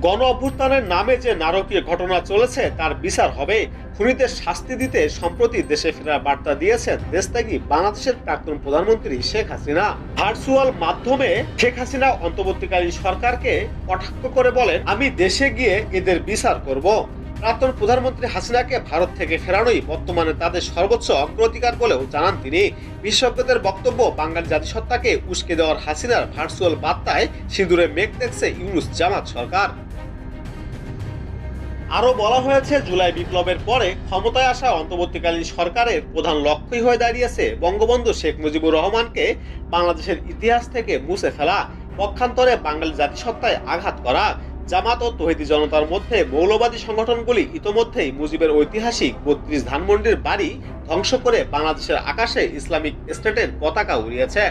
গণ অভ্যুত্থানের নামে যে নারকীয় ঘটনা চলেছে তার বিচার হবে, খুনিদের শাস্তি দিতে সম্প্রতি দেশে ফেরার বার্তা দিয়েছেন দেশত্যাগী বাংলাদেশের প্রাক্তন প্রধানমন্ত্রী শেখ হাসিনা। ভার্চুয়াল মাধ্যমে শেখ হাসিনা অন্তর্বর্তীকালীন সরকারকে কটাক্ষ করে বলেন, আমি দেশে গিয়ে এদের বিচার করব। প্রাক্তন প্রধানমন্ত্রী হাসিনাকে ভারত থেকে ফেরানোই বর্তমানে তাদের সর্বোচ্চ অগ্রাধিকার বলেও জানান তিনি। বিশেষজ্ঞদের বক্তব্য, বাঙালি জাতিসত্তাকে উস্কে দেওয়ার হাসিনার ভার্চুয়াল বার্তায় সিঁদুরে মেঘ দেখছে ইউনূস জামাত সরকার। আরো বলা হয়েছে, জুলাই বিপ্লবের পরে ক্ষমতায় আসা অন্তর্বর্তীকালীন সরকারের প্রধান লক্ষ্যই হয়ে দাঁড়িয়েছে বঙ্গবন্ধু শেখ মুজিবুর রহমানকে বাংলাদেশের ইতিহাস থেকে মুছে ফেলা, পক্ষান্তরে বাঙালি জাতিসত্তায় আঘাত করা। জামাত ও তৌহিদি জনতার মধ্যে মৌলবাদী সংগঠনগুলি ইতোমধ্যেই মুজিবের ঐতিহাসিক ৩২ ধানমন্ডির বাড়ি ধ্বংস করে বাংলাদেশের আকাশে ইসলামিক স্টেটের পতাকা উড়িয়েছে।